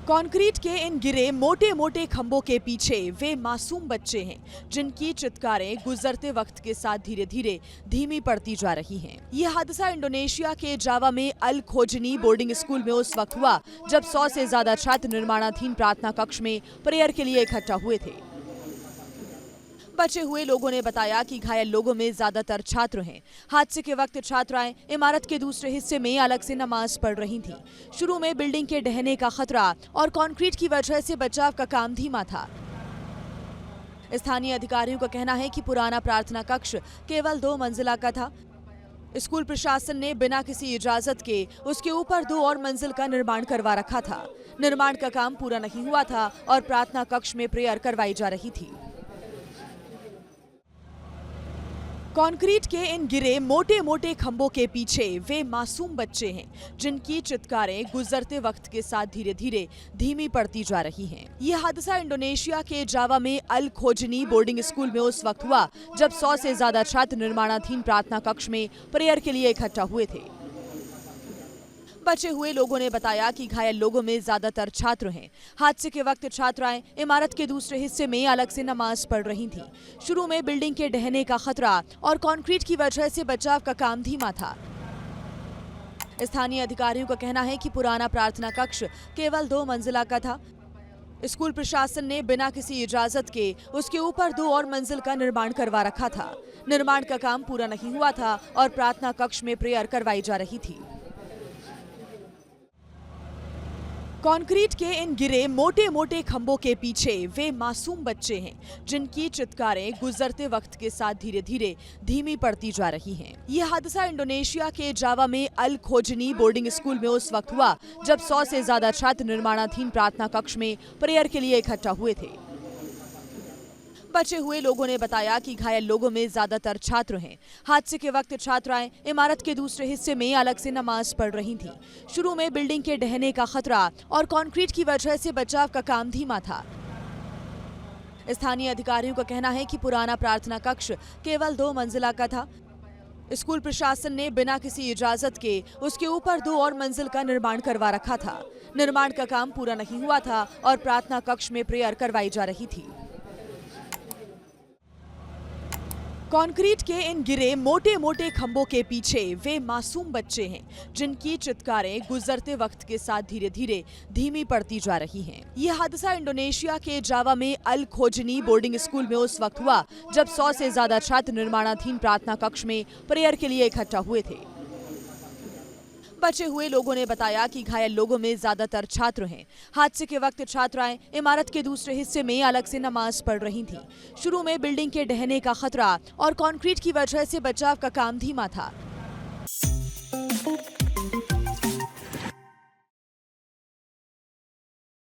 Concrete के इन गिरे मोटे मोटे खंभों के पीछे वे मासूम बच्चे हैं जिनकी चित्कारें गुजरते वक्त के साथ धीरे धीरे धीमी पड़ती जा रही हैं। ये हादसा इंडोनेशिया के जावा में अल खोजनी बोर्डिंग स्कूल में उस वक्त हुआ जब 100 से ज्यादा छात्र निर्माणाधीन प्रार्थना कक्ष में प्रेयर के लिए इकट्ठा हुए थे। बचे हुए लोगों ने बताया कि घायल लोगों में ज्यादातर छात्र हैं। हादसे के वक्त छात्राएं इमारत के दूसरे हिस्से में अलग से नमाज पढ़ रही थीं। शुरू में बिल्डिंग के ढहने का खतरा और कंक्रीट की वजह से बचाव का काम धीमा था। स्थानीय अधिकारियों का कहना है कि पुराना प्रार्थना कक्ष केवल 2 मंजिला का था। स्कूल प्रशासन ने बिना किसी इजाजत के उसके ऊपर 2 और मंजिल का निर्माण करवा रखा था। निर्माण का काम पूरा नहीं हुआ था और प्रार्थना कक्ष में प्रेयर करवाई जा रही थी। कंक्रीट के इन गिरे मोटे मोटे खंभों के पीछे वे मासूम बच्चे हैं जिनकी चित्कारें गुजरते वक्त के साथ धीरे धीरे धीमी पड़ती जा रही हैं। ये हादसा इंडोनेशिया के जावा में अल खोजनी बोर्डिंग स्कूल में उस वक्त हुआ जब 100 से ज्यादा छात्र निर्माणाधीन प्रार्थना कक्ष में प्रेयर के लिए इकट्ठा हुए थे। बचे हुए लोगों ने बताया कि घायल लोगों में ज्यादातर छात्र हैं। हादसे के वक्त छात्राएं इमारत के दूसरे हिस्से में अलग से नमाज पढ़ रही थीं। शुरू में बिल्डिंग के ढहने का खतरा और कंक्रीट की वजह से बचाव का काम धीमा था। स्थानीय अधिकारियों का कहना है कि पुराना प्रार्थना कक्ष केवल 2 मंजिला का था। स्कूल प्रशासन ने बिना किसी इजाजत के उसके ऊपर 2 और मंजिल का निर्माण करवा रखा था। निर्माण का काम पूरा नहीं हुआ था और प्रार्थना कक्ष में प्रेयर करवाई जा रही थी। कंक्रीट के इन गिरे मोटे मोटे खंभों के पीछे वे मासूम बच्चे हैं जिनकी चित्कारें गुजरते वक्त के साथ धीरे धीरे धीमी पड़ती जा रही हैं। ये हादसा इंडोनेशिया के जावा में अल खोजनी बोर्डिंग स्कूल में उस वक्त हुआ जब 100 से ज्यादा छात्र निर्माणाधीन प्रार्थना कक्ष में प्रेयर के लिए इकट्ठा हुए थे। बचे हुए लोगों ने बताया कि घायल लोगों में ज्यादातर छात्र हैं। हादसे के वक्त छात्राएं इमारत के दूसरे हिस्से में अलग से नमाज पढ़ रही थीं। शुरू में बिल्डिंग के ढहने का खतरा और कंक्रीट की वजह से बचाव का काम धीमा था। स्थानीय अधिकारियों का कहना है कि पुराना प्रार्थना कक्ष केवल 2 मंजिला का था। स्कूल प्रशासन ने बिना किसी इजाजत के उसके ऊपर 2 और मंजिल का निर्माण करवा रखा था। निर्माण का काम पूरा नहीं हुआ था और प्रार्थना कक्ष में प्रेयर करवाई जा रही थी। कंक्रीट के इन गिरे मोटे मोटे खंभों के पीछे वे मासूम बच्चे हैं जिनकी चित्कारें गुजरते वक्त के साथ धीरे धीरे धीमी पड़ती जा रही हैं। ये हादसा इंडोनेशिया के जावा में अल खोजनी बोर्डिंग स्कूल में उस वक्त हुआ जब 100 से ज्यादा छात्र निर्माणाधीन प्रार्थना कक्ष में प्रेयर के लिए इकट्ठा हुए थे। बचे हुए लोगों ने बताया कि घायल लोगों में ज्यादातर छात्र हैं। हादसे के वक्त छात्राएं इमारत के दूसरे हिस्से में अलग से नमाज पढ़ रही थीं। शुरू में बिल्डिंग के ढहने का खतरा और कंक्रीट की वजह से बचाव का काम धीमा था।